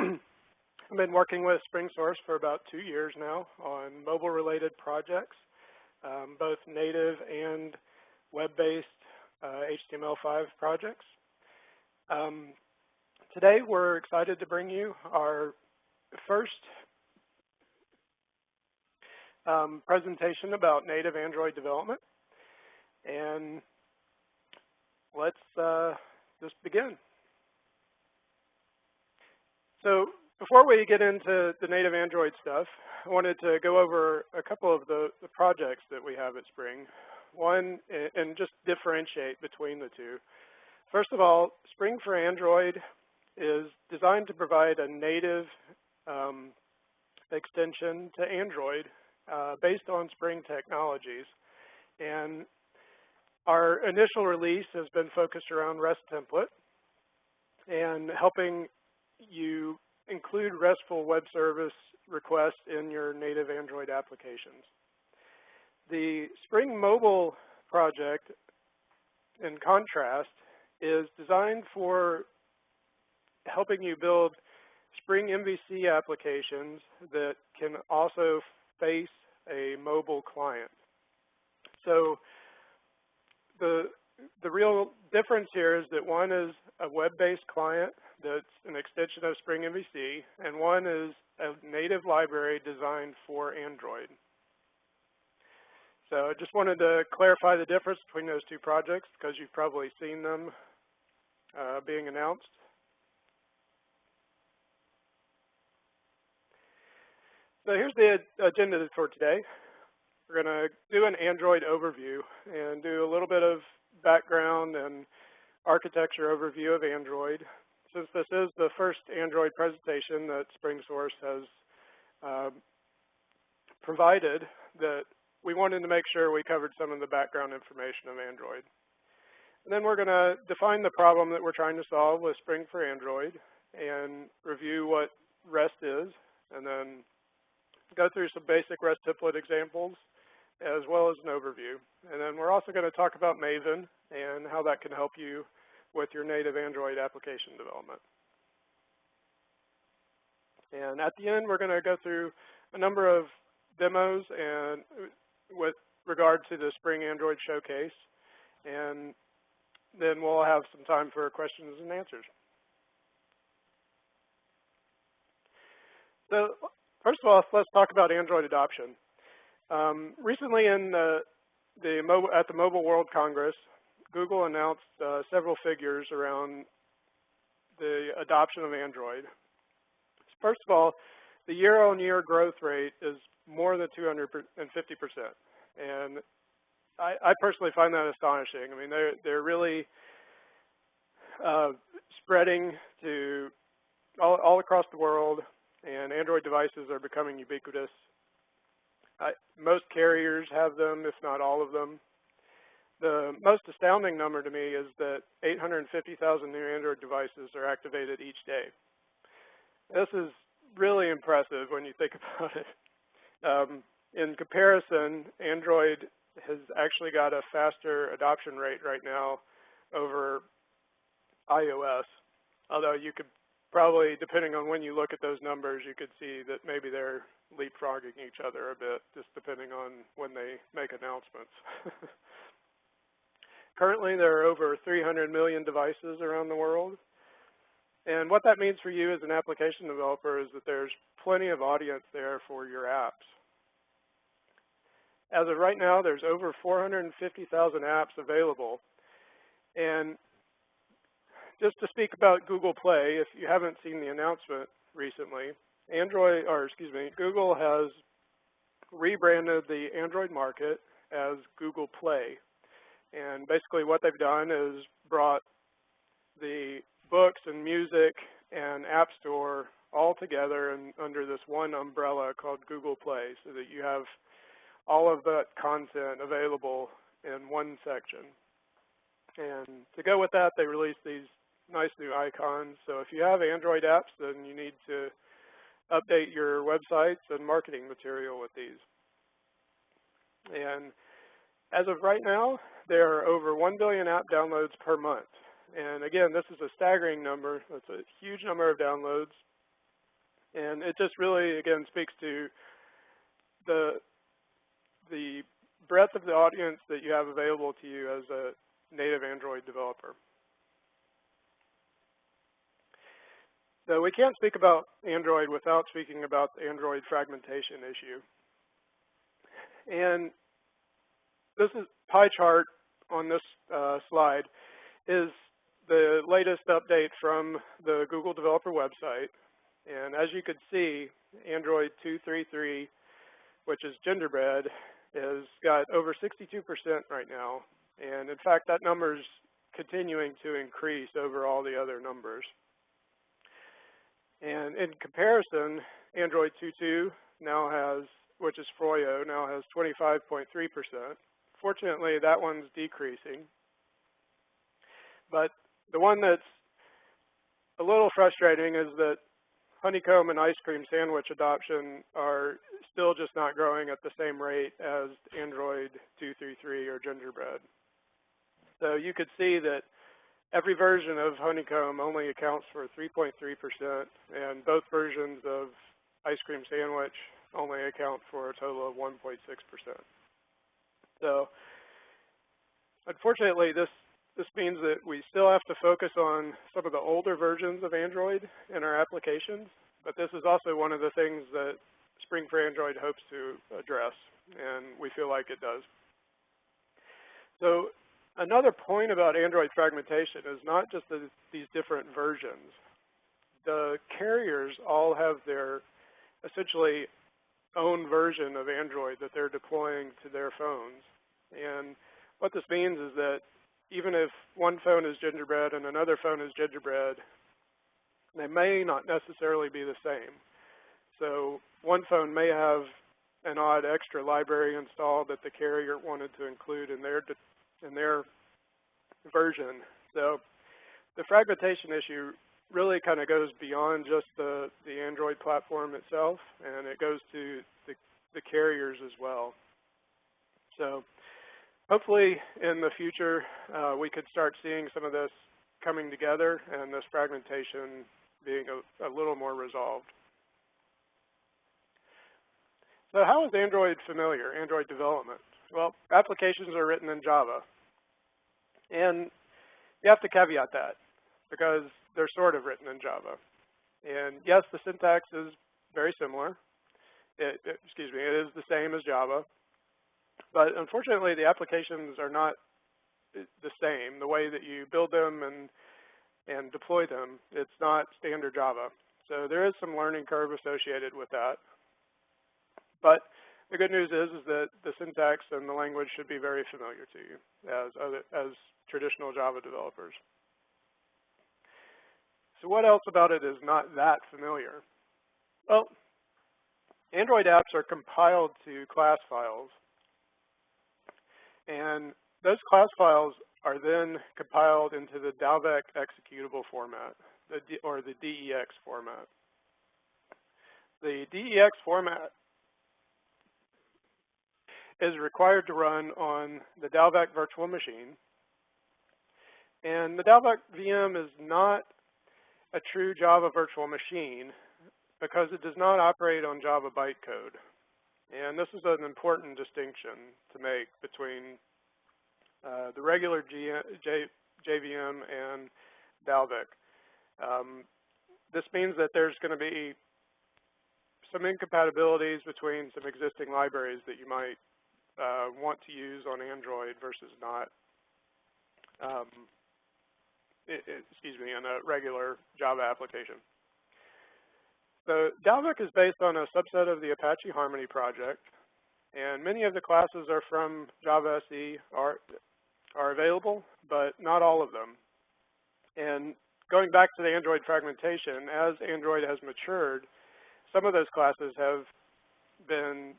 I've been working with SpringSource for about 2 years now on mobile-related projects, both native and web-based HTML5 projects. Today, we're excited to bring you our first presentation about native Android development. And let's just begin. So before we get into the native Android stuff, I wanted to go over a couple of the projects that we have at Spring. One, and just differentiate between the two. First of all, Spring for Android is designed to provide a native extension to Android based on Spring technologies. And our initial release has been focused around REST template and helping you include RESTful web service requests in your native Android applications. The Spring Mobile project, in contrast, is designed for helping you build Spring MVC applications that can also face a mobile client. So the real difference here is that one is a web-based client that's an extension of Spring MVC, and one is a native library designed for Android. So I just wanted to clarify the difference between those two projects because you've probably seen them being announced. So here's the agenda for today. We're going to do an Android overview and do a little bit of background and architecture overview of Android. Since this is the first Android presentation that SpringSource has provided, that we wanted to make sure we covered some of the background information of Android. And then we're going to define the problem that we're trying to solve with Spring for Android and review what REST is, and then go through some basic REST template examples as well as an overview. And then we're also going to talk about Maven and how that can help you with your native Android application development. And at the end, we're going to go through a number of demos and with regard to the Spring Android showcase. And then we'll have some time for questions and answers. So first of all, let's talk about Android adoption. Recently at the Mobile World Congress, Google announced several figures around the adoption of Android. First of all, the year-on-year growth rate is more than 250%. And I personally find that astonishing. I mean, they're really spreading to all across the world, and Android devices are becoming ubiquitous. Most carriers have them, if not all of them. The most astounding number to me is that 850,000 new Android devices are activated each day. This is really impressive when you think about it. In comparison, Android has actually got a faster adoption rate right now over iOS, although you could probably, depending on when you look at those numbers, you could see that maybe they're leapfrogging each other a bit, just depending on when they make announcements. Currently, there are over 300 million devices around the world. And what that means for you as an application developer is that there's plenty of audience there for your apps. As of right now, there's over 450,000 apps available. And just to speak about Google Play, if you haven't seen the announcement recently, Google has rebranded the Android market as Google Play. And basically what they've done is brought the books and music and App Store all together and under this one umbrella called Google Play, so that you have all of that content available in one section. And to go with that, they released these nice new icons. So if you have Android apps, then you need to update your websites and marketing material with these. And as of right now, there are over 1 billion app downloads per month. And again, this is a staggering number. It's a huge number of downloads. And it just really, again, speaks to the breadth of the audience that you have available to you as a native Android developer. So we can't speak about Android without speaking about the Android fragmentation issue. And this is pie chart on this slide is the latest update from the Google developer website. And as you can see, Android 2.3.3, which is Gingerbread, has got over 62% right now. And in fact, that number is continuing to increase over all the other numbers. And in comparison, Android 2.2 now has, which is Froyo, now has 25.3%. Fortunately, that one's decreasing. But the one that's a little frustrating is that honeycomb and ice cream sandwich adoption are still just not growing at the same rate as Android 2.3.3 or Gingerbread. So you could see that every version of honeycomb only accounts for 3.3%, and both versions of ice cream sandwich only account for a total of 1.6%. So unfortunately, this means that we still have to focus on some of the older versions of Android in our applications, but this is also one of the things that Spring for Android hopes to address, and we feel like it does. So another point about Android fragmentation is not just these different versions. The carriers all have their essentially own version of Android that they're deploying to their phones. And what this means is that even if one phone is Gingerbread and another phone is Gingerbread, they may not necessarily be the same. So one phone may have an odd extra library installed that the carrier wanted to include in their version. So the fragmentation issue really kind of goes beyond just the Android platform itself, and it goes to the carriers as well. So hopefully in the future, we could start seeing some of this coming together and this fragmentation being a little more resolved. So how is Android familiar, Android development? Well, applications are written in Java. And you have to caveat that because they're sort of written in Java. And yes, the syntax is very similar. It is the same as Java. But unfortunately, the applications are not the same. The way that you build them and deploy them, it's not standard Java. So there is some learning curve associated with that. But the good news is that the syntax and the language should be very familiar to you as traditional Java developers. So what else about it is not that familiar? Well, Android apps are compiled to class files. And those class files are then compiled into the Dalvec executable format, or the DEX format. The DEX format is required to run on the Dalvec virtual machine. And the Dalvec VM is not a true Java virtual machine because it does not operate on Java bytecode. And this is an important distinction to make between the regular JVM and Dalvec. This means that there's going to be some incompatibilities between some existing libraries that you might want to use on Android versus not, in a regular Java application. So Dalvec is based on a subset of the Apache Harmony project, and many of the classes are from Java SE are available, but not all of them. And going back to the Android fragmentation, as Android has matured, some of those classes have been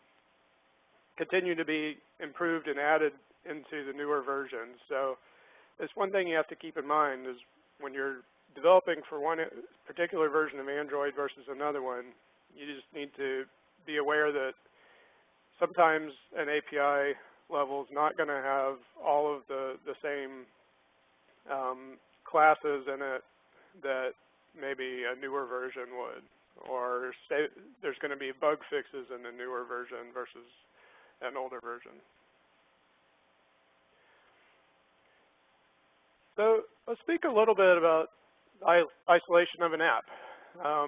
continue to be improved and added into the newer versions. So it's one thing you have to keep in mind is when you're developing for one particular version of Android versus another one, you just need to be aware that sometimes an API level is not going to have all of the same classes in it that maybe a newer version would, or there's going to be bug fixes in the newer version versus an older version. So let's speak a little bit about isolation of an app. How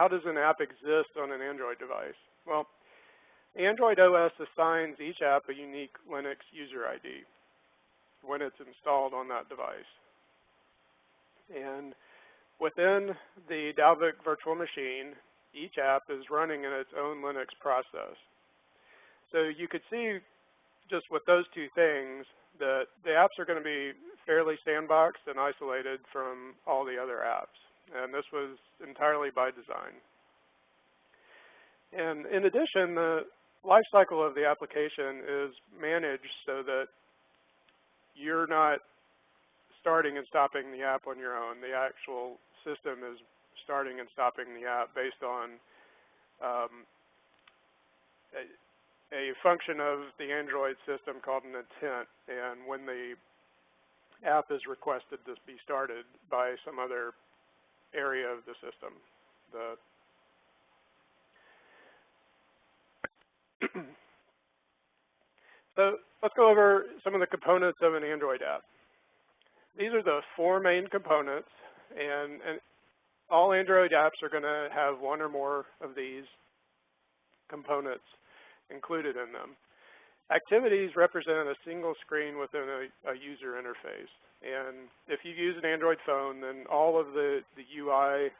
does an app exist on an Android device? Well, Android OS assigns each app a unique Linux user ID when it's installed on that device. And within the Dalvik virtual machine, each app is running in its own Linux process. So you could see just with those two things that the apps are going to be fairly sandboxed and isolated from all the other apps. And this was entirely by design. And in addition, the life cycle of the application is managed so that you're not starting and stopping the app on your own. The actual system is starting and stopping the app based on a function of the Android system called an intent, and when the app is requested to be started by some other area of the system. So let's go over some of the components of an Android app. These are the four main components, and all Android apps are going to have one or more of these components included in them. Activities represent a single screen within a user interface. And if you use an Android phone, then all of the UI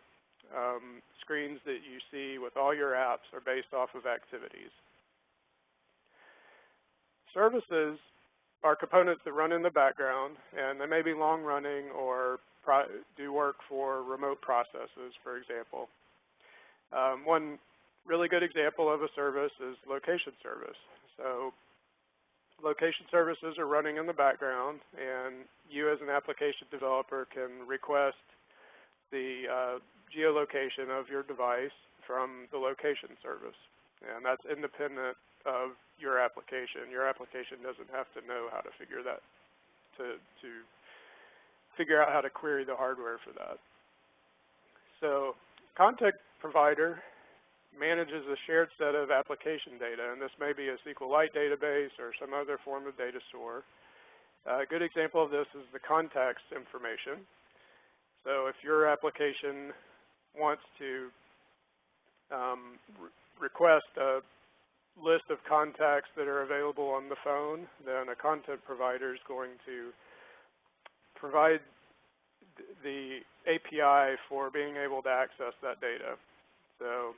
screens that you see with all your apps are based off of activities. Services are components that run in the background, and they may be long-running or do work for remote processes, for example. One really good example of a service is location service. So location services are running in the background, and you as an application developer can request the geolocation of your device from the location service. And that's independent of your application. Your application doesn't have to know how to figure that, to figure out how to query the hardware for that. So content provider manages a shared set of application data, and this may be a SQLite database or some other form of data store. A good example of this is the context information. So if your application wants to request a list of contacts that are available on the phone, then a content provider is going to provide the API for being able to access that data. So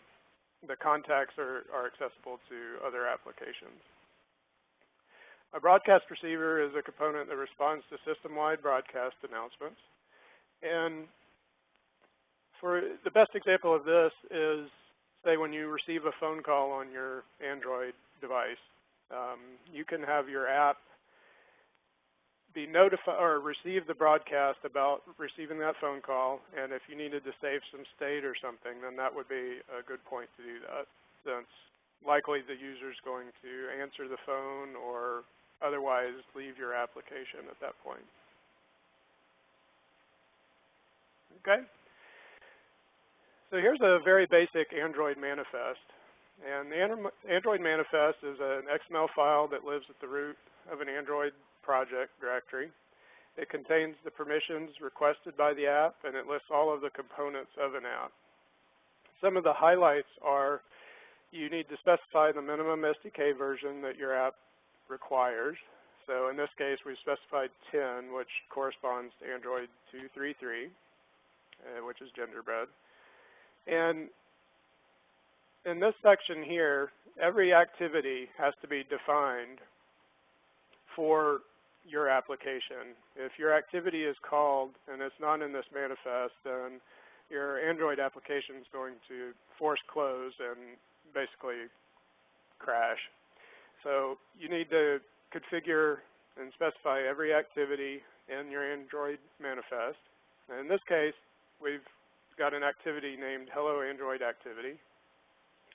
the contacts are accessible to other applications. A broadcast receiver is a component that responds to system-wide broadcast announcements. And for the best example of this is, say, when you receive a phone call on your Android device, you can have your app be notified or receive the broadcast about receiving that phone call, and if you needed to save some state or something, then that would be a good point to do that, since likely the user is going to answer the phone or otherwise leave your application at that point. Okay? So here's a very basic Android manifest. And the Android manifest is an XML file that lives at the root of an Android project directory. It contains the permissions requested by the app, and it lists all of the components of an app. Some of the highlights are you need to specify the minimum SDK version that your app requires. So in this case, we've specified 10, which corresponds to Android 2.3.3, which is genderbread. And in this section here, every activity has to be defined for your application. If your activity is called and it's not in this manifest, then your Android application is going to force close and basically crash. So you need to configure and specify every activity in your Android manifest. And in this case, we've got an activity named Hello Android Activity.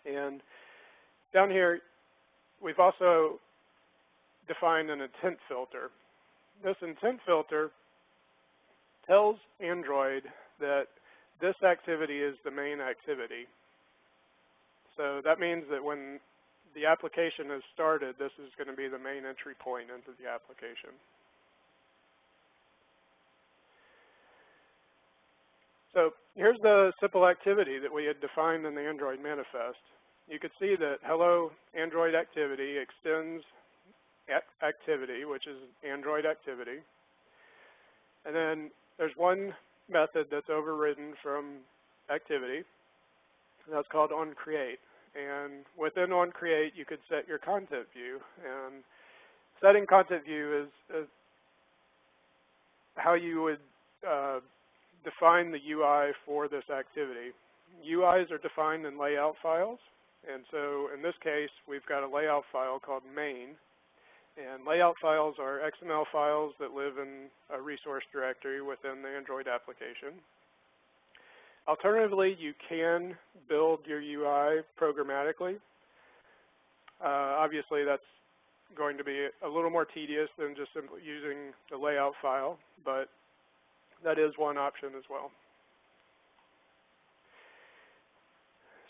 And down here, we've also defined an intent filter. This intent filter tells Android that this activity is the main activity. So that means that when the application is started, this is going to be the main entry point into the application. So here's the simple activity that we had defined in the Android manifest. You could see that hello Android activity extends activity, which is Android activity. And then there's one method that's overridden from activity, and that's called onCreate. And within onCreate, you could set your content view. And setting content view is how you would define the UI for this activity. UIs are defined in layout files. And so in this case, we've got a layout file called main. And layout files are XML files that live in a resource directory within the Android application. Alternatively, you can build your UI programmatically. Obviously, that's going to be a little more tedious than just simply using the layout file, but that is one option as well.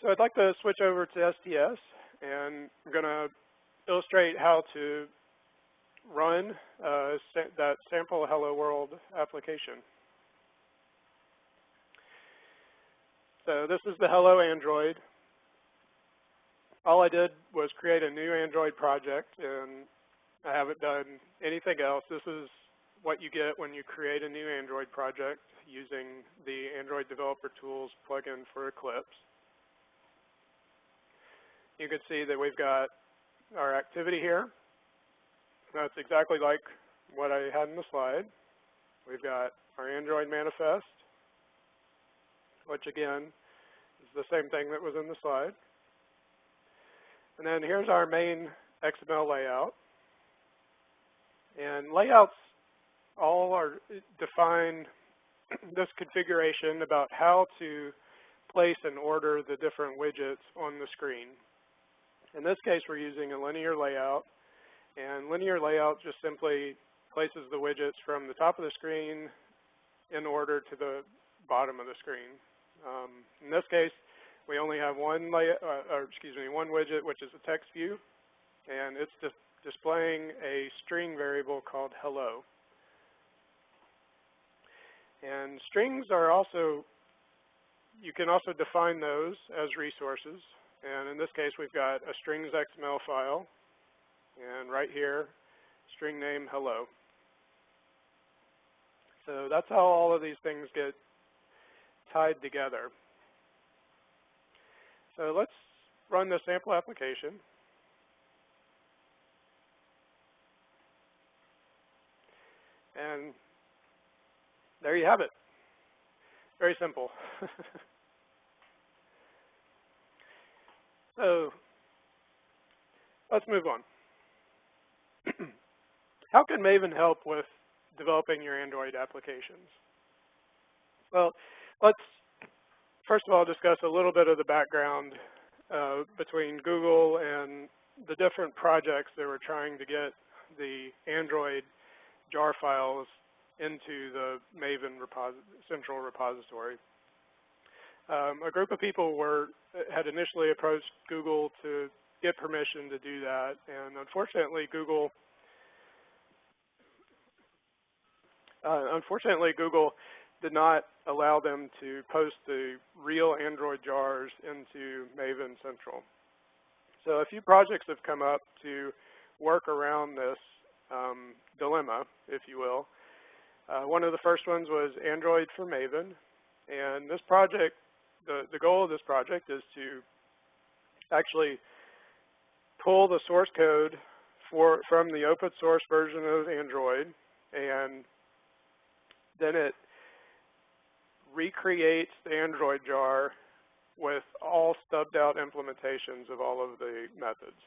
So I'd like to switch over to STS, and I'm going to illustrate how to run that sample Hello World application. So this is the Hello Android. All I did was create a new Android project, and I haven't done anything else. This is what you get when you create a new Android project using the Android Developer Tools plugin for Eclipse. You can see that we've got our activity here. That's exactly like what I had in the slide. We've got our Android manifest, which again is the same thing that was in the slide. And then here's our main XML layout. And layouts all are define this configuration about how to place and order the different widgets on the screen. In this case, we're using a linear layout, and linear layout just simply places the widgets from the top of the screen in order to the bottom of the screen. In this case, we only have one widget, which is a text view, and it's just displaying a string variable called hello. And strings are also, you can also define those as resources. And in this case, we've got a strings XML file, and right here, string name hello. So that's how all of these things get tied together. So let's run the sample application. And there you have it. Very simple. So let's move on. How can Maven help with developing your Android applications? Well, let's first of all discuss a little bit of the background between Google and the different projects that were trying to get the Android jar files into the Maven central repository. A group of people had initially approached Google to get permission to do that, and unfortunately Google did not allow them to post the real Android jars into Maven Central. So a few projects have come up to work around this dilemma, if you will. One of the first ones was Android for Maven, and this project, the goal of this project is to actually pull the source code from the open source version of Android, and then it recreates the Android jar with all stubbed out implementations of all of the methods.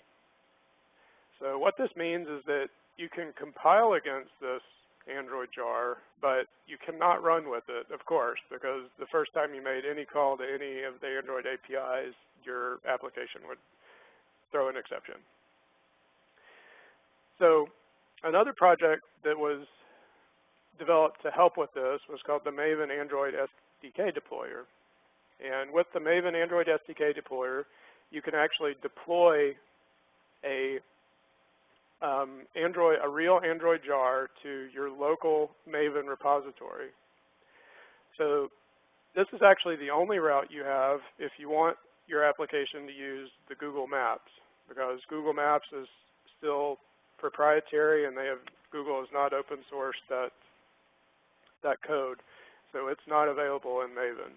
So what this means is that you can compile against this Android jar, but you cannot run with it, of course, because the first time you made any call to any of the Android APIs, your application would throw an exception. So another project that was developed to help with this was called the Maven Android SDK deployer. And with the Maven Android SDK deployer, you can actually deploy a real Android jar to your local Maven repository. So this is actually the only route you have if you want your application to use the Google Maps, because Google Maps is still proprietary, and Google has not open sourced that code, so it's not available in Maven.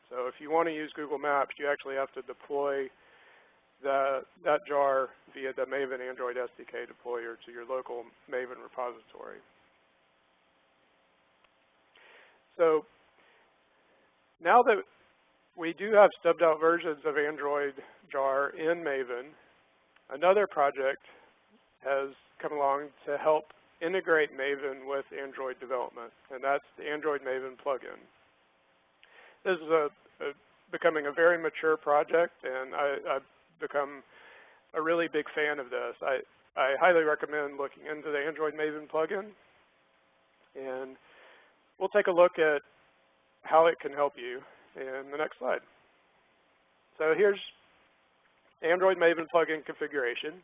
So if you want to use Google Maps, you actually have to deploy that jar via the Maven Android SDK deployer to your local Maven repository. So now that we do have stubbed out versions of Android jar in Maven, another project has come along to help integrate Maven with Android development, and that's the Android Maven plugin. This is becoming a very mature project, and I've become a really big fan of this. I highly recommend looking into the Android Maven plugin, and we'll take a look at how it can help you in the next slide. So here's Android Maven plugin configuration.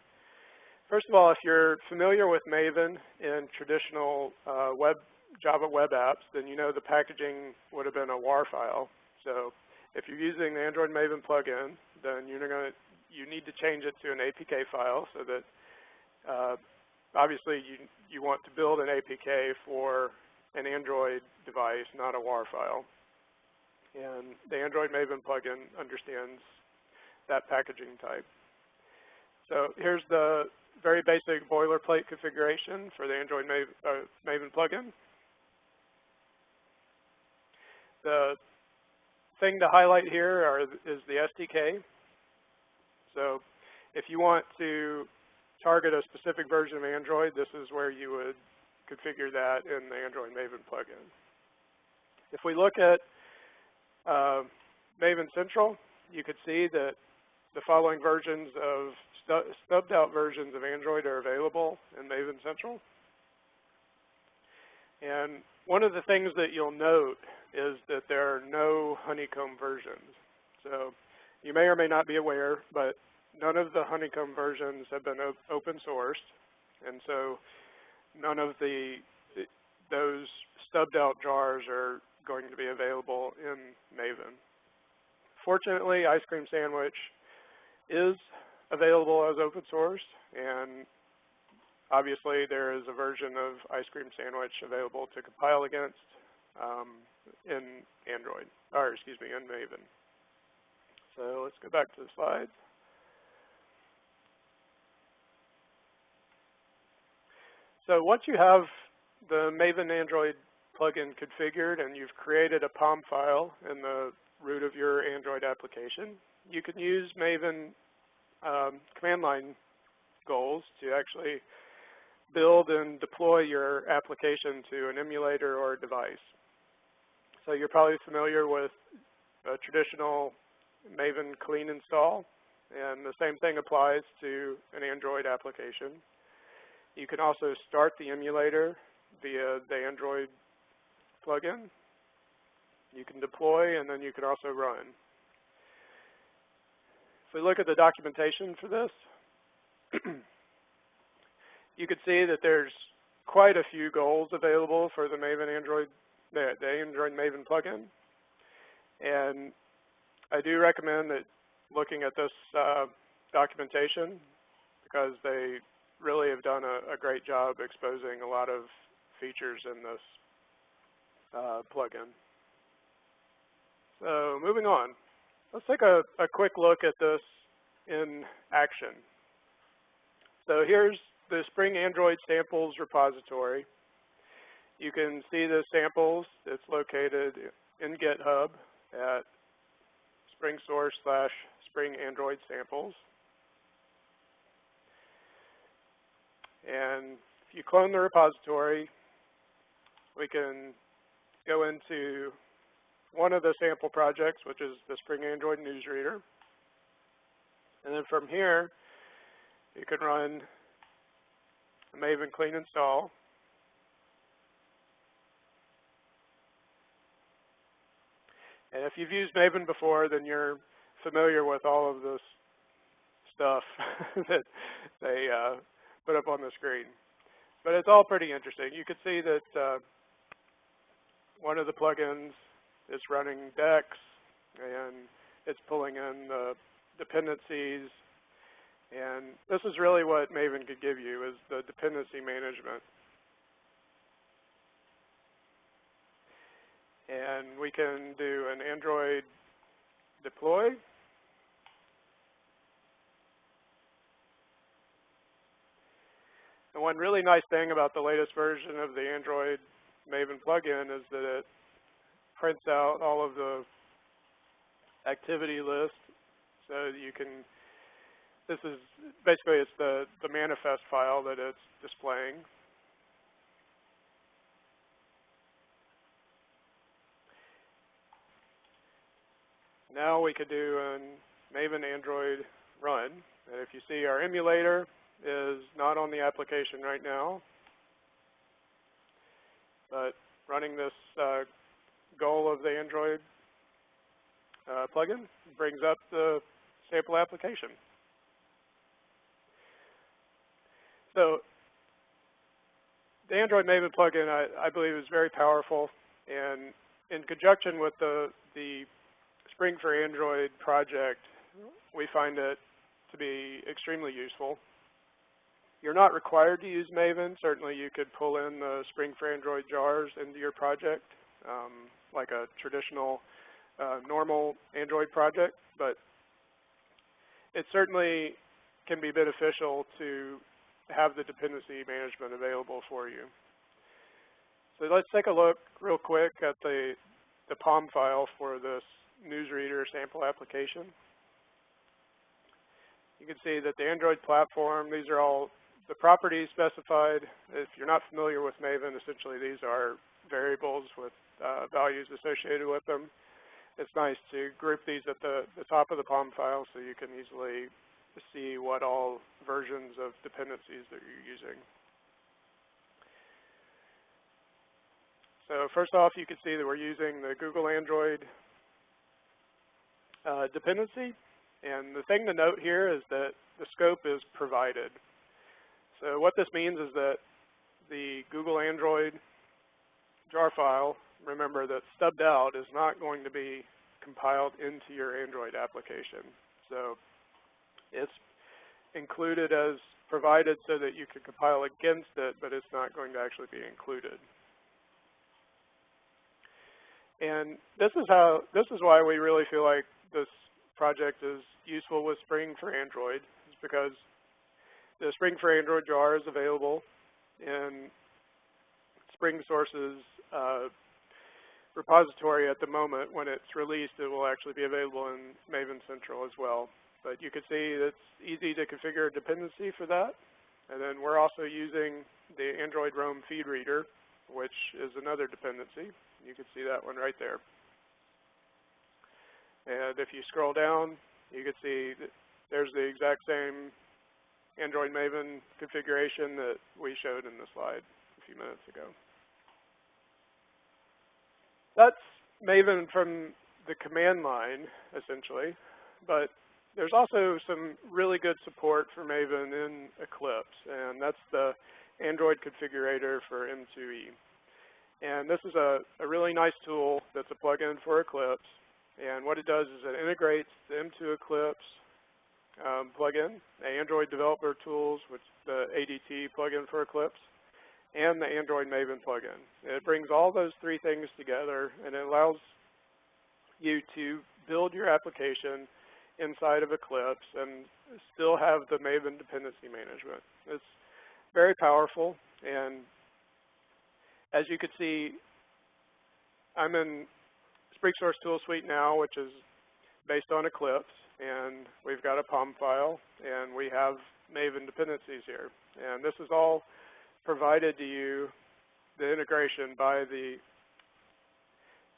First of all, if you're familiar with Maven in traditional Java web apps, then you know the packaging would have been a WAR file. So if you're using the Android Maven plugin, then you need to change it to an APK file, so that obviously you want to build an APK for an Android device, not a WAR file. And the Android Maven plugin understands that packaging type. So here's the very basic boilerplate configuration for the Android Maven plugin. The thing to highlight here is the SDK. So if you want to target a specific version of Android, this is where you would configure that in the Android Maven plugin. If we look at Maven Central, you could see that the following versions of stubbed out versions of Android are available in Maven Central. And one of the things that you'll note is that there are no honeycomb versions. So you may or may not be aware, but none of the honeycomb versions have been open sourced, and so none of those stubbed out jars are going to be available in Maven. Fortunately, Ice Cream Sandwich is available as open source, and obviously there is a version of Ice Cream Sandwich available to compile against in Android, or excuse me, in Maven. So let's go back to the slides. So once you have the Maven Android plugin configured and you've created a POM file in the root of your Android application, you can use Maven command line goals to actually build and deploy your application to an emulator or a device. So you're probably familiar with a traditional Maven clean install, and the same thing applies to an Android application. You can also start the emulator via the Android plugin. You can deploy, and then you can also run. If we look at the documentation for this, you can see that there's quite a few goals available for the Android Maven plugin. And I do recommend that looking at this documentation, because they really have done a great job exposing a lot of features in this plugin. So moving on, let's take a quick look at this in action. So here's the Spring Android samples repository. You can see the samples. It's located in GitHub at spring source/spring Android samples. And if you clone the repository, we can go into one of the sample projects, which is the Spring Android newsreader. And then from here, you can run a Maven clean install. And if you've used Maven before, then you're familiar with all of this stuff that they put up on the screen. But it's all pretty interesting. You can see that one of the plugins is running Dex, and it's pulling in the dependencies. And this is really what Maven could give you, is the dependency management. And we can do an Android deploy. And one really nice thing about the latest version of the Android Maven plugin is that it prints out all of the activity lists, so that you can, this is basically, it's the manifest file that it's displaying. Now we could do an Maven Android run, and if you see, our emulator is not on the application right now, but running this goal of the Android plugin brings up the sample application. So the Android Maven plugin, I believe, is very powerful, and in conjunction with the Spring for Android project, we find it to be extremely useful. You're not required to use Maven. Certainly you could pull in the Spring for Android jars into your project, like a traditional normal Android project, but it certainly can be beneficial to have the dependency management available for you. So let's take a look real quick at the POM file for this newsreader sample application. You can see that the Android platform, these are all the properties specified. If you're not familiar with Maven, essentially these are variables with values associated with them. It's nice to group these at the top of the POM file so you can easily see what all versions of dependencies that you're using. So first off, you can see that we're using the Google Android dependency. And the thing to note here is that the scope is provided. So what this means is that the Google Android jar file, remember that stubbed out, is not going to be compiled into your Android application. So it's included as provided so that you can compile against it, but it's not going to actually be included. And this is why we really feel like this project is useful with Spring for Android, is because the Spring for Android jar is available in Spring Source's repository at the moment. When it's released, it will actually be available in Maven Central as well. But you can see it's easy to configure a dependency for that. And then we're also using the Android Roam feed reader, which is another dependency. You can see that one right there. And if you scroll down, you can see that there's the exact same Android Maven configuration that we showed in the slide a few minutes ago. That's Maven from the command line, essentially. But there's also some really good support for Maven in Eclipse, and that's the Android configurator for M2E. And this is a really nice tool that's a plugin for Eclipse. And what it does is it integrates the M2 Eclipse plugin, the Android Developer Tools, which is the ADT plugin for Eclipse, and the Android Maven plugin. It brings all those three things together, and it allows you to build your application inside of Eclipse and still have the Maven dependency management. It's very powerful, and as you can see, I'm in Spring Source Tool Suite now, which is based on Eclipse, and we've got a POM file, and we have Maven dependencies here. And this is all provided to you, the integration by the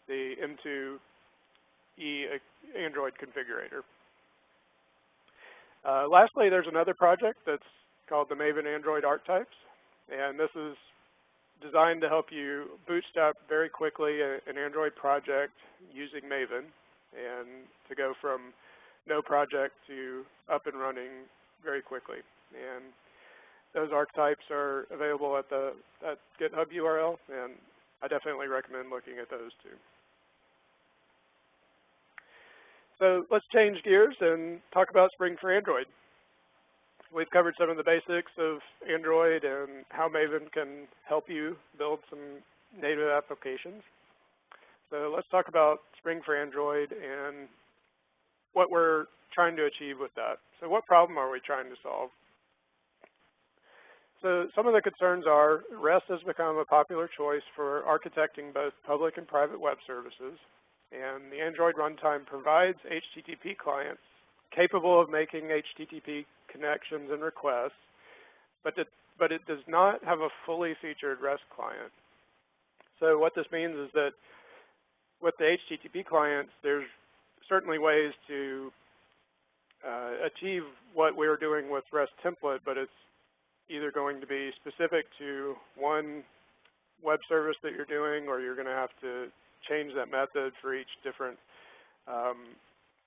M2E Android configurator. Lastly, there's another project that's called the Maven Android Archetypes, and this is designed to help you bootstrap very quickly an Android project using Maven, and to go from no project to up and running very quickly. And those archetypes are available at the GitHub URL, and I definitely recommend looking at those too. So let's change gears and talk about Spring for Android. We've covered some of the basics of Android and how Maven can help you build some native applications. So let's talk about Spring for Android and what we're trying to achieve with that. So what problem are we trying to solve? So some of the concerns are REST has become a popular choice for architecting both public and private web services, and the Android runtime provides HTTP clients capable of making HTTP connections and requests, but it does not have a fully featured REST client. So what this means is that with the HTTP clients, there's certainly ways to achieve what we're doing with REST template, but it's either going to be specific to one web service that you're doing, or you're going to have to change that method for each different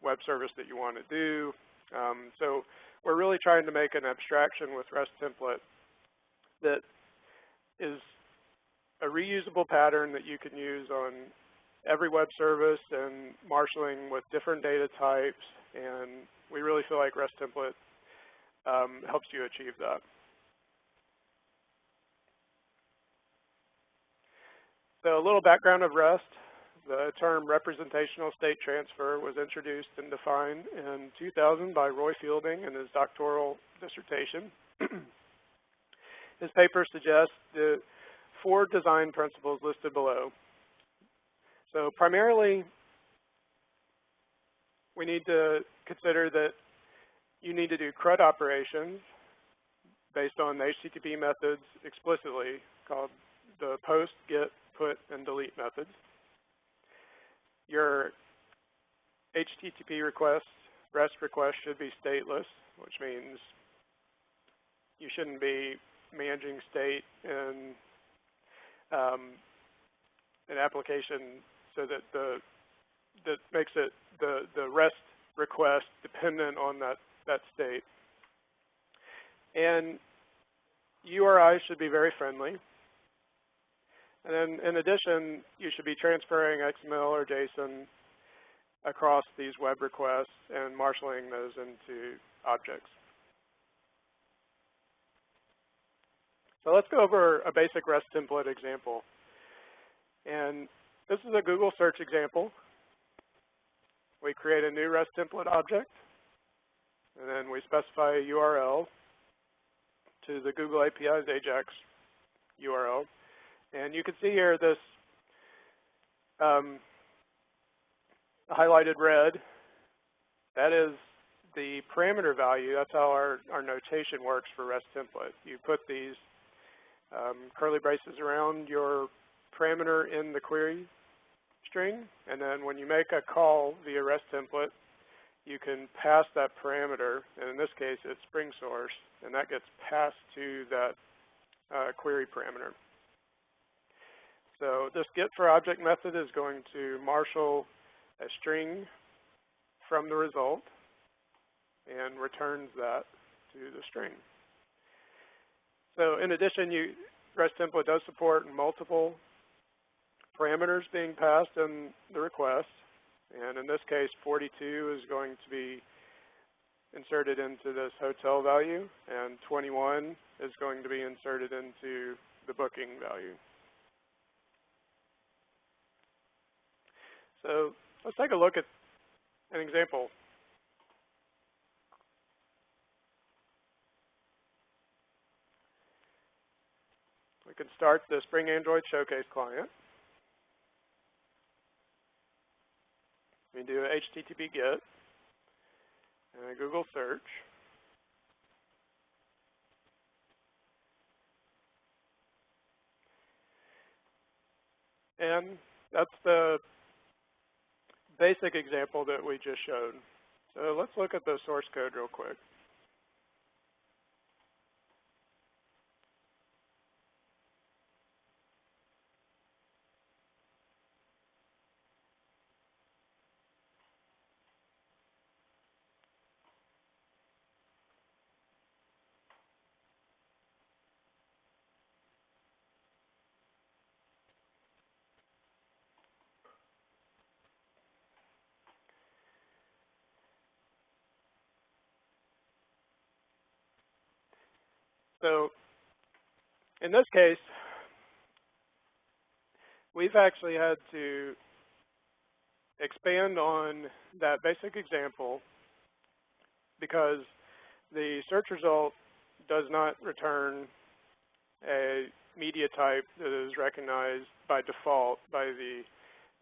web service that you want to do. So we're really trying to make an abstraction with REST template that is a reusable pattern that you can use on every web service and marshaling with different data types, and we really feel like REST template helps you achieve that. So a little background of REST. The term representational state transfer was introduced and defined in 2000 by Roy Fielding in his doctoral dissertation. His paper suggests the 4 design principles listed below. So primarily, we need to consider that you need to do CRUD operations based on the HTTP methods explicitly, called the post, get, put, and delete methods. Your HTTP requests, REST requests should be stateless, which means you shouldn't be managing state in an application so that that makes it the REST request dependent on that state. And URIs should be very friendly. And then in addition, you should be transferring XML or JSON across these web requests and marshaling those into objects. So let's go over a basic REST template example. And this is a Google search example. We create a new REST template object, and then we specify a URL to the Google API's AJAX URL. And you can see here this highlighted red. That is the parameter value. That's how our notation works for REST template. You put these curly braces around your parameter in the query string, and then when you make a call via REST template, you can pass that parameter, and in this case it's Spring source, and that gets passed to that query parameter. So this get for object method is going to marshal a string from the result and returns that to the string. So in addition, REST template does support multiple parameters being passed in the request, and in this case 42 is going to be inserted into this hotel value, and 21 is going to be inserted into the booking value. So let's take a look at an example. We can start the Spring Android Showcase client. We do a HTTP GET and a Google search. And that's the basic example that we just showed. So let's look at the source code real quick. So in this case, we've actually had to expand on that basic example because the search result does not return a media type that is recognized by default by the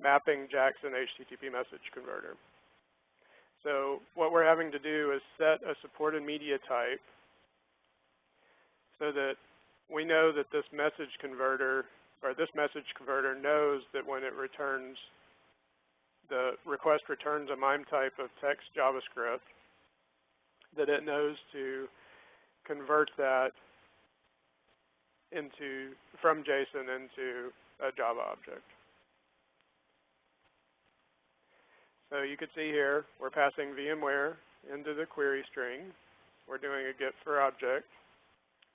mapping Jackson HTTP message converter. So what we're having to do is set a supported media type so that we know that this message converter knows that when it returns, the request returns a MIME type of text JavaScript, that it knows to convert that from JSON into a Java object. So you can see here, we're passing VMware into the query string. We're doing a get for object.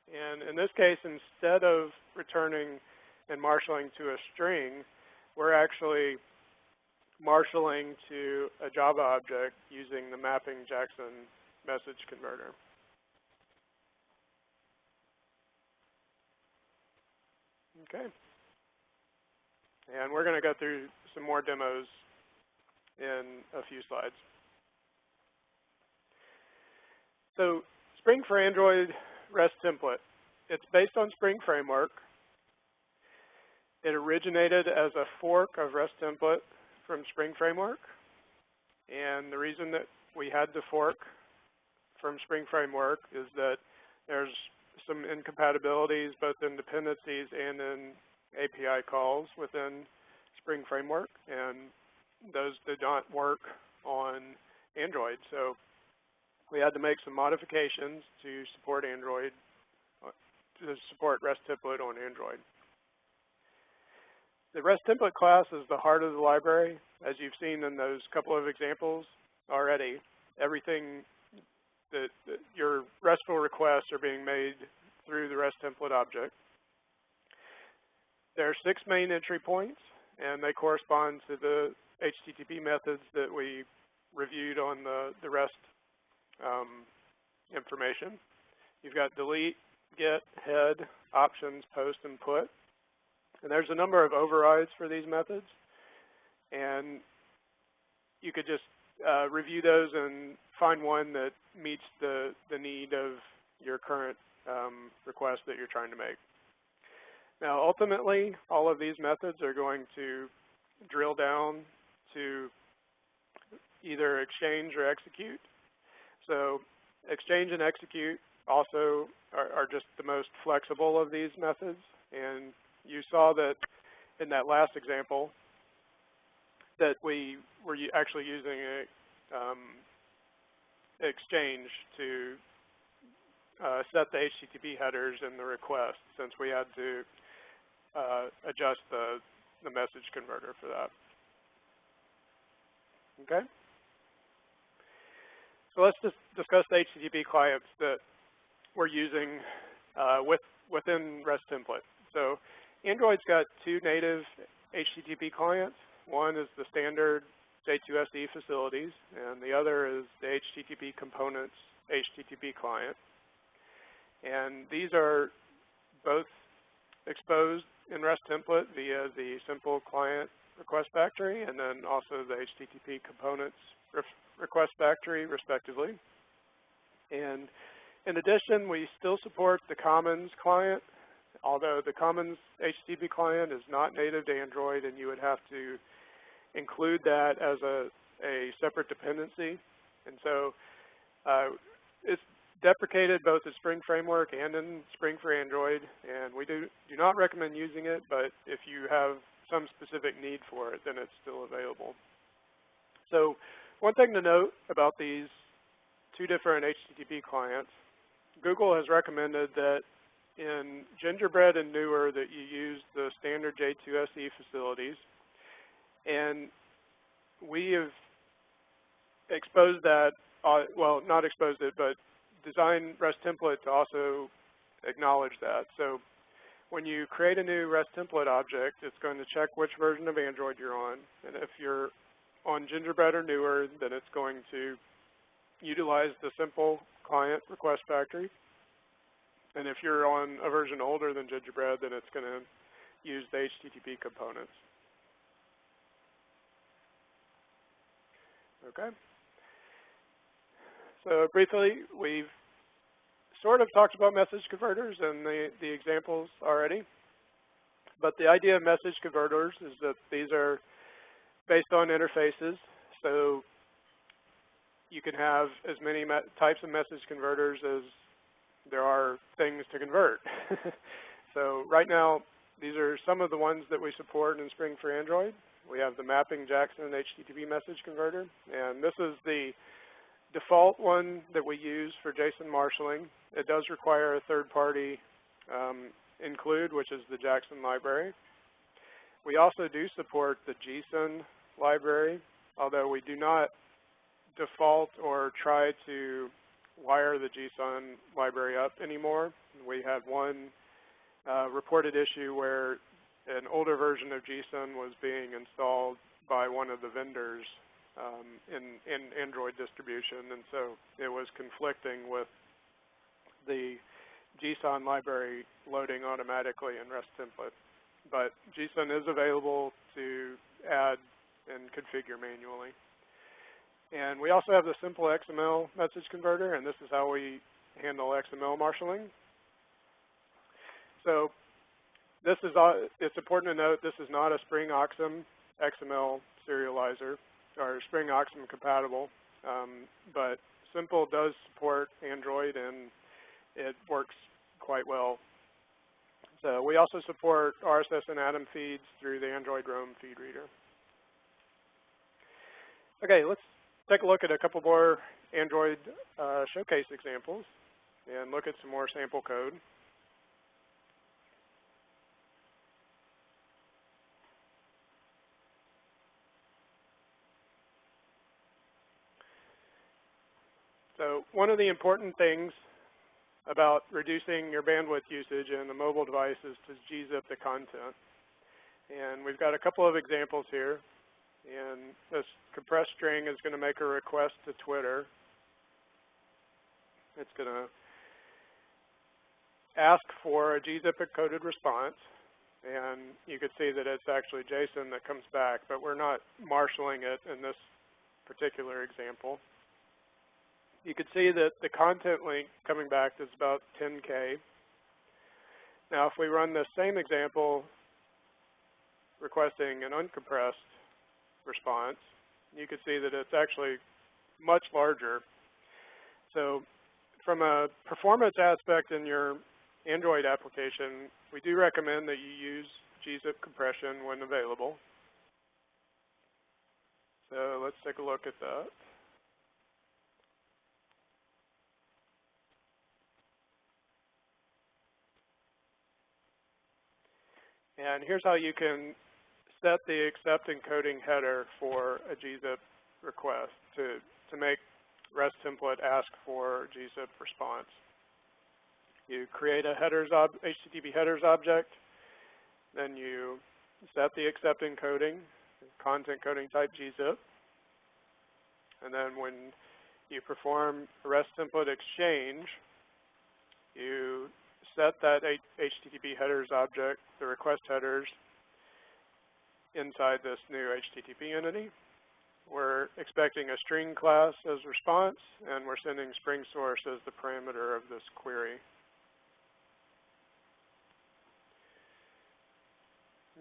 And in this case, instead of returning and marshalling to a string, we're actually marshalling to a Java object using the mapping Jackson message converter. Okay. And we're going to go through some more demos in a few slides. So Spring for Android REST template. It's based on Spring Framework. It originated as a fork of REST template from Spring Framework. And the reason that we had to fork from Spring Framework is that there's some incompatibilities both in dependencies and in API calls within Spring Framework, and those did not work on Android. So we had to make some modifications to support Android, to support REST template on Android. The REST template class is the heart of the library. As you've seen in those couple of examples already, everything that your RESTful requests are being made through the REST template object. There are 6 main entry points, and they correspond to the HTTP methods that we reviewed on the REST information. You've got delete, get, head, options, post, and put. And there's a number of overrides for these methods. And you could just review those and find one that meets the need of your current request that you're trying to make. Now, ultimately, all of these methods are going to drill down to either exchange or execute. So exchange and execute also are just the most flexible of these methods. And you saw that in that last example that we were actually using a exchange to set the HTTP headers in the request, since we had to adjust the message converter for that. Okay? So let's just discuss the HTTP clients that we're using within REST template. So Android's got 2 native HTTP clients. One is the standard J2SE facilities, and the other is the HTTP components HTTP client. And these are both exposed in REST template via the simple client request factory, and then also the HTTP components request factory, respectively. And in addition, we still support the Commons client, although the Commons HTTP client is not native to Android, and you would have to include that as a separate dependency. And so it's deprecated both in Spring Framework and in Spring for Android, and we do not recommend using it, but if you have some specific need for it, then it's still available. So one thing to note about these 2 different HTTP clients, Google has recommended that in Gingerbread and newer that you use the standard J2SE facilities, and we have exposed that, well, not exposed it, but designed REST template to also acknowledge that. So when you create a new REST template object, it's going to check which version of Android you're on, and if you're on Gingerbread or newer, then it's going to utilize the simple client request factory. And if you're on a version older than Gingerbread, then it's going to use the HTTP components. Okay. So briefly, we've sort of talked about message converters and the examples already. But the idea of message converters is that these are based on interfaces. So you can have as many types of message converters as there are things to convert. So right now, these are some of the ones that we support in Spring for Android. We have the mapping Jackson HTTP message converter, and this is the default one that we use for JSON marshalling. It does require a third-party include, which is the Jackson library. We also do support the JSON library, although we do not default or try to wire the JSON library up anymore. We had one reported issue where an older version of JSON was being installed by one of the vendors in Android distribution, and so it was conflicting with the JSON library loading automatically in REST template. But JSON is available to add and configure manually. And we also have the simple XML message converter, and this is how we handle XML marshalling. So this is, it's important to note this is not a Spring Oxum XML serializer or Spring Oxum compatible, but Simple does support Android and it works quite well. So we also support RSS and Atom feeds through the Android Roam feed reader. Okay, let's take a look at a couple more Android showcase examples and look at some more sample code. So one of the important things about reducing your bandwidth usage in a mobile device is to gzip the content. And we've got a couple of examples here. And this compressed string is going to make a request to Twitter. It's going to ask for a gzip encoded response. And you can see that it's actually JSON that comes back, but we're not marshalling it in this particular example. You can see that the content link coming back is about 10K. Now, if we run this same example requesting an uncompressed response, you can see that it's actually much larger. So from a performance aspect in your Android application, we do recommend that you use gzip compression when available. So let's take a look at that. And here's how you can set the accept encoding header for a gzip request to make REST template ask for gzip response. You create a HTTP headers object, then you set the accept encoding, content coding type gzip, and then when you perform a REST template exchange, you set that HTTP headers object, the request headers, inside this new HTTP entity. We're expecting a string class as response, and we're sending Spring source as the parameter of this query.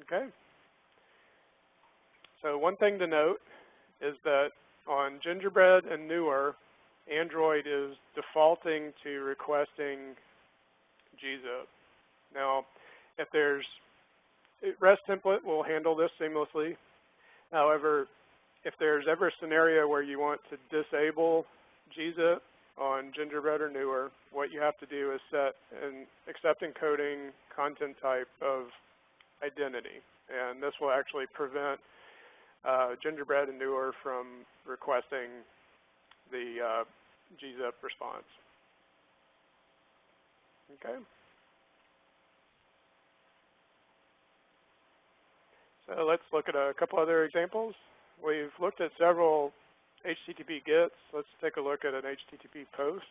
Okay. So one thing to note is that on Gingerbread and newer, Android is defaulting to requesting gzip. Now, if there's REST template will handle this seamlessly. However, if there's ever a scenario where you want to disable gzip on Gingerbread or newer, what you have to do is set an accept encoding content type of identity. And this will actually prevent Gingerbread and newer from requesting the gzip response. Okay. So let's look at a couple other examples. We've looked at several HTTP GETs. Let's take a look at an HTTP post.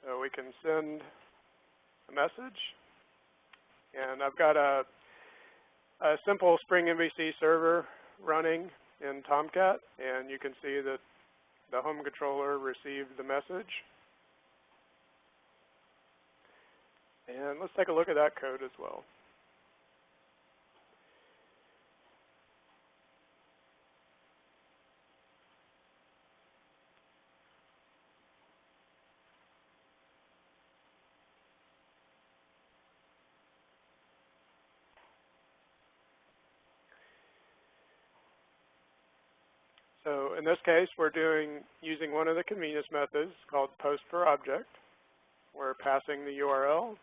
So we can send a message, and I've got a simple Spring MVC server running in Tomcat, and you can see that the home controller received the message. And let's take a look at that code as well. So in this case, we're using one of the convenience methods called post per object. We're passing the URL,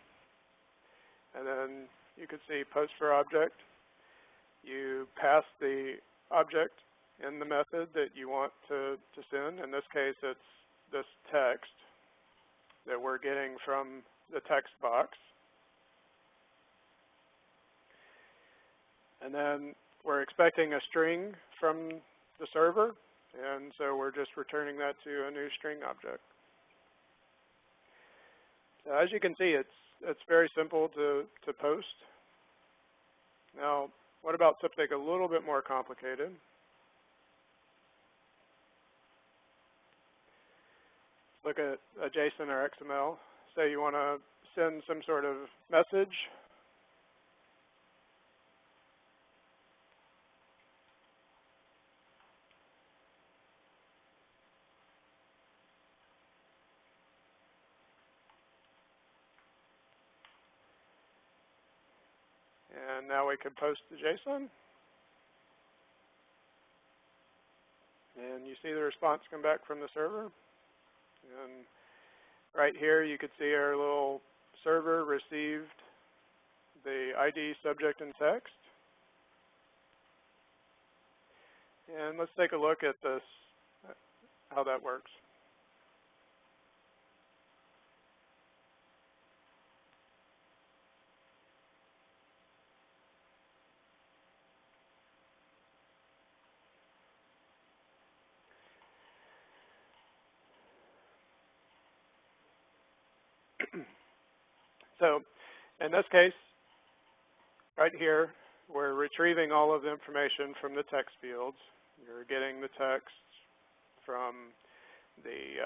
and then you can see post per object. You pass the object in the method that you want to send. In this case, it's this text that we're getting from the text box. And then we're expecting a string from the server, and so we're just returning that to a new string object. So as you can see, it's very simple to post. Now, what about something a little bit more complicated? Look at a JSON or XML. Say you want to send some sort of message. And now we can post the JSON. And you see the response come back from the server. And right here, you could see our little server received the ID, subject, and text. And let's take a look at this, how that works. So in this case, right here, we're retrieving all of the information from the text fields. You're getting the text from the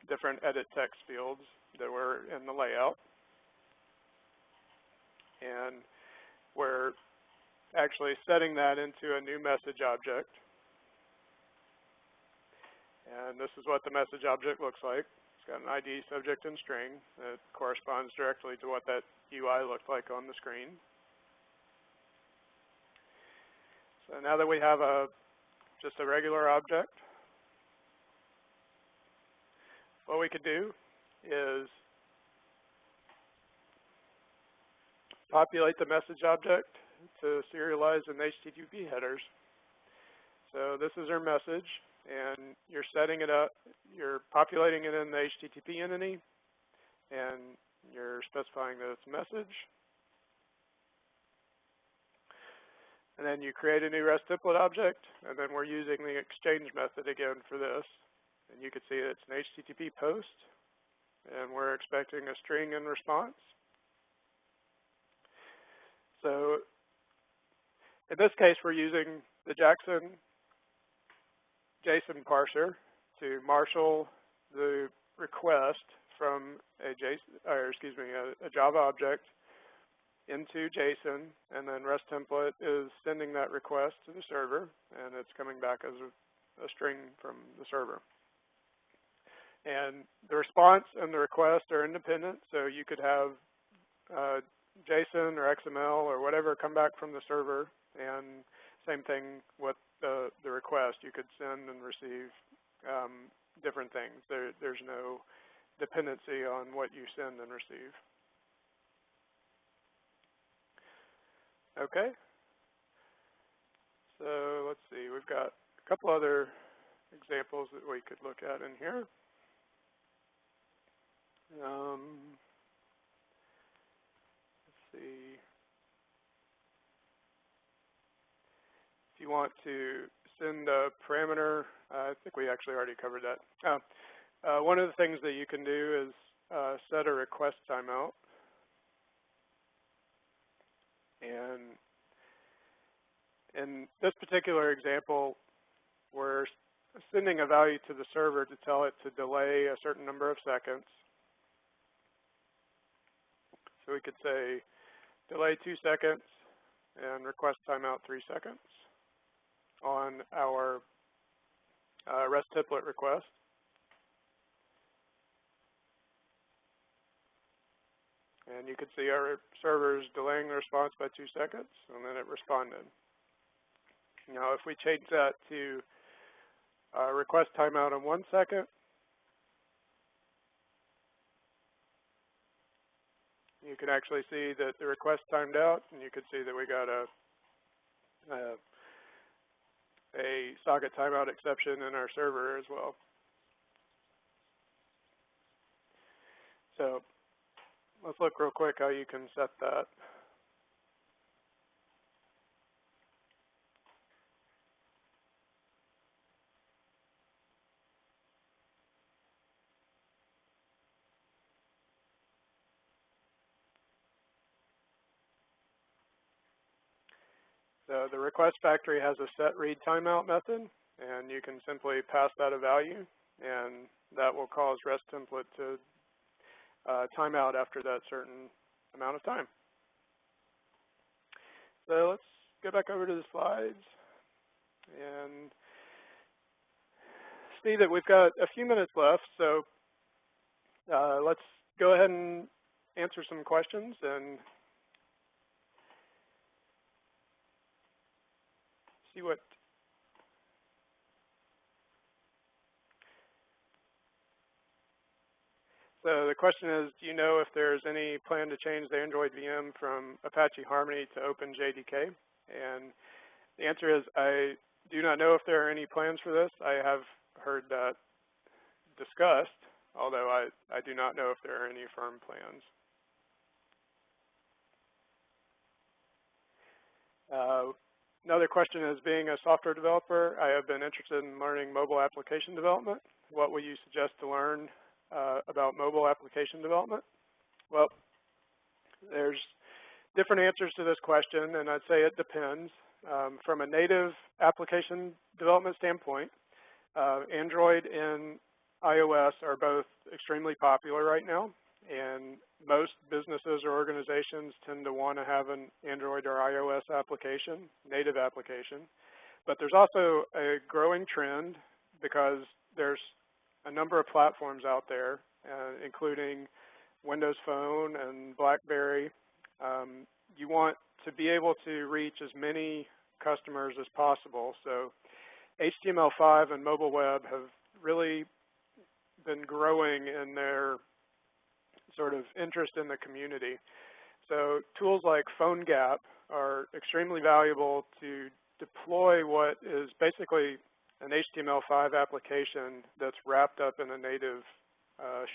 different edit text fields that were in the layout. And we're actually setting that into a new message object. And this is what the message object looks like. It's got an ID, subject, and string that corresponds directly to what that UI looked like on the screen. So now that we have just a regular object, what we could do is populate the message object to serialize in HTTP headers. So this is our message, and you're setting it up, you're populating it in the HTTP entity, and you're specifying that it's a message. And then you create a new REST template object, and then we're using the exchange method again for this. And you can see it's an HTTP post, and we're expecting a string in response. So in this case, we're using the Jackson JSON parser to marshal the request from a Java object into JSON, and then REST template is sending that request to the server, and it's coming back as a string from the server. And the response and the request are independent, so you could have JSON or XML or whatever come back from the server, and same thing with the request. You could send and receive different things. There's no dependency on what you send and receive. Okay. So let's see. We've got a couple other examples that we could look at in here. Let's see. If you want to send a parameter, I think we actually already covered that. One of the things that you can do is set a request timeout. And in this particular example, we're sending a value to the server to tell it to delay a certain number of seconds. So we could say delay 2 seconds and request timeout 3 seconds on our REST template request. And you could see our server is delaying the response by 2 seconds, and then it responded. Now, if we change that to request timeout in 1 second, you can actually see that the request timed out, and you can see that we got a socket timeout exception in our server as well. So let's look real quick how you can set that. So the request factory has a set read timeout method, and you can simply pass that a value, and that will cause REST template to time out after that certain amount of time. So let's go back over to the slides and see that we've got a few minutes left. So let's go ahead and answer some questions and see what So the question is, do you know if there's any plan to change the Android VM from Apache Harmony to OpenJDK? And the answer is, I do not know if there are any plans for this. I have heard that discussed, although I do not know if there are any firm plans. Another question is, being a software developer, I have been interested in learning mobile application development. What would you suggest to learn about mobile application development? Well, there's different answers to this question, and I'd say it depends. From a native application development standpoint, Android and iOS are both extremely popular right now, and most businesses or organizations tend to want to have an Android or iOS application, native application. But there's also a growing trend because there's a number of platforms out there, including Windows Phone and BlackBerry. You want to be able to reach as many customers as possible. So HTML5 and mobile web have really been growing in their sort of interest in the community. So tools like PhoneGap are extremely valuable to deploy what is basically an HTML5 application that's wrapped up in a native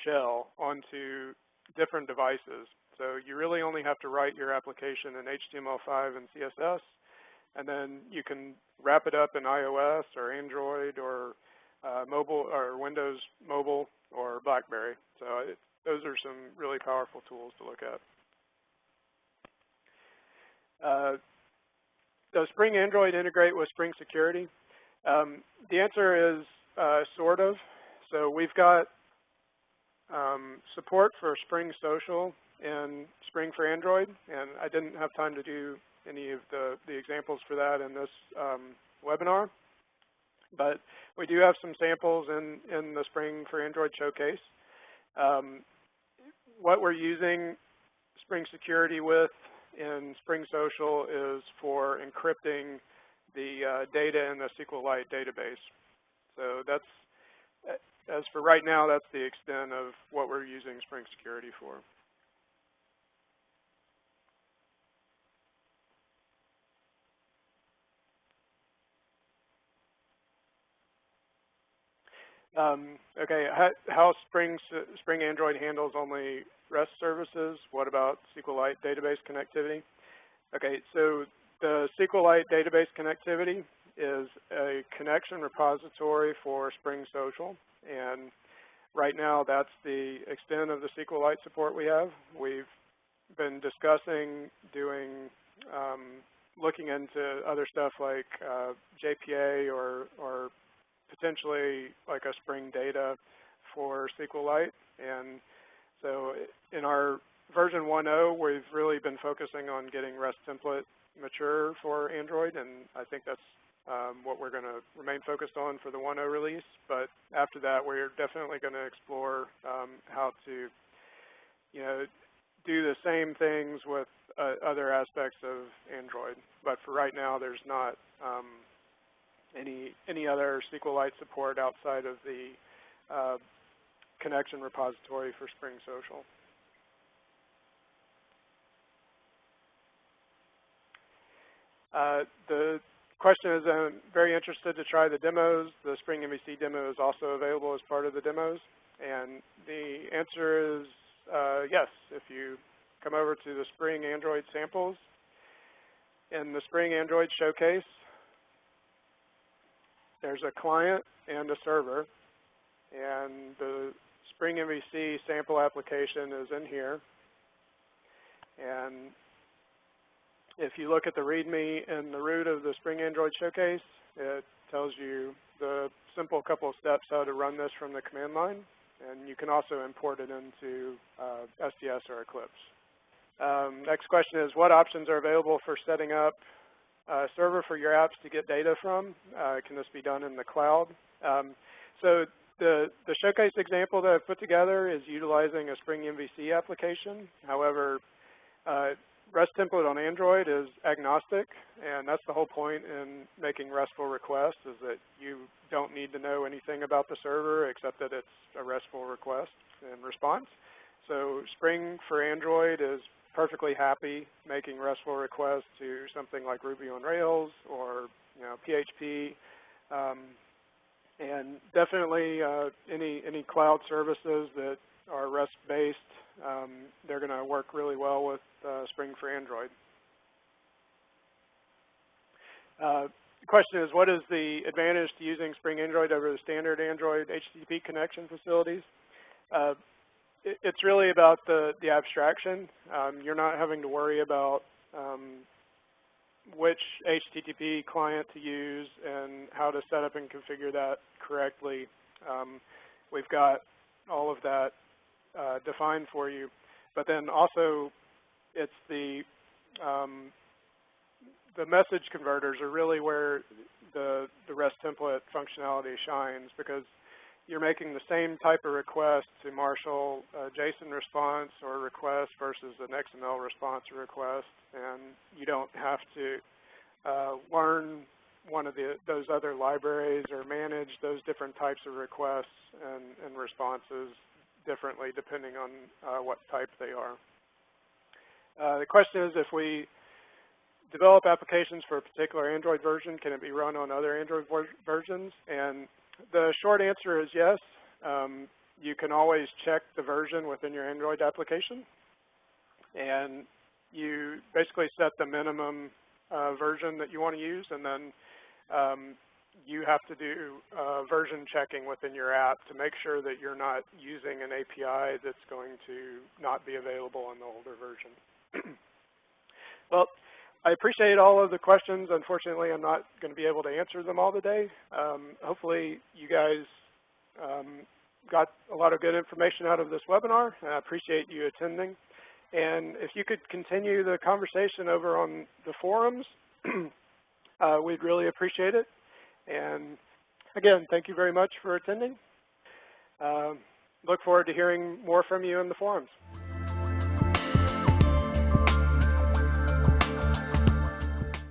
shell onto different devices. So you really only have to write your application in HTML5 and CSS, and then you can wrap it up in iOS or Android or mobile or Windows Mobile or BlackBerry. So those are some really powerful tools to look at. Does Spring Android integrate with Spring Security? The answer is sort of. So we've got support for Spring Social and Spring for Android, and I didn't have time to do any of the examples for that in this webinar. But we do have some samples in the Spring for Android showcase. What we're using Spring Security with in Spring Social is for encrypting the data in the SQLite database. So that's, as for right now, that's the extent of what we're using Spring Security for. Okay, how Spring Android handles only REST services. What about SQLite database connectivity? Okay, so the SQLite database connectivity is a connection repository for Spring Social, and right now, that's the extent of the SQLite support we have. We've been discussing doing, looking into other stuff like JPA or potentially like a Spring Data for SQLite. And so in our version 1.0, we've really been focusing on getting REST template mature for Android, and I think that's what we're going to remain focused on for the 1.0 release. But after that, we're definitely going to explore how to, do the same things with other aspects of Android. But for right now, there's not any other SQLite support outside of the connection repository for Spring Social. The question is, I'm very interested to try the demos. The Spring MVC demo is also available as part of the demos. And the answer is yes. If you come over to the Spring Android samples, in the Spring Android showcase, there's a client and a server. And the Spring MVC sample application is in here. And if you look at the README in the root of the Spring Android showcase, it tells you the simple couple of steps how to run this from the command line. And you can also import it into SDS or Eclipse. Next question is, what options are available for setting up a server for your apps to get data from? Can this be done in the cloud? So the showcase example that I've put together is utilizing a Spring MVC application. However, REST template on Android is agnostic, and that's the whole point in making RESTful requests, is that you don't need to know anything about the server except that it's a RESTful request and response. So Spring for Android is perfectly happy making RESTful requests to something like Ruby on Rails or PHP, and definitely any cloud services that are REST-based, they're going to work really well with Spring for Android. The question is, what is the advantage to using Spring Android over the standard Android HTTP connection facilities? It's really about the abstraction. You're not having to worry about which HTTP client to use and how to set up and configure that correctly. We've got all of that defined for you. But then also, it's the message converters are really where the REST template functionality shines, because you're making the same type of request to marshal a JSON response or request versus an XML response or request, and you don't have to learn one of those other libraries or manage those different types of requests and responses differently depending on what type they are. The question is, if we develop applications for a particular Android version, can it be run on other Android versions? And the short answer is yes. You can always check the version within your Android application, and you basically set the minimum version that you want to use, and then you have to do version checking within your app to make sure that you're not using an API that's going to not be available in the older version. Well, I appreciate all of the questions. Unfortunately, I'm not going to be able to answer them all today. Hopefully, you guys got a lot of good information out of this webinar. I appreciate you attending. And if you could continue the conversation over on the forums, we'd really appreciate it. And again, thank you very much for attending. Look forward to hearing more from you in the forums.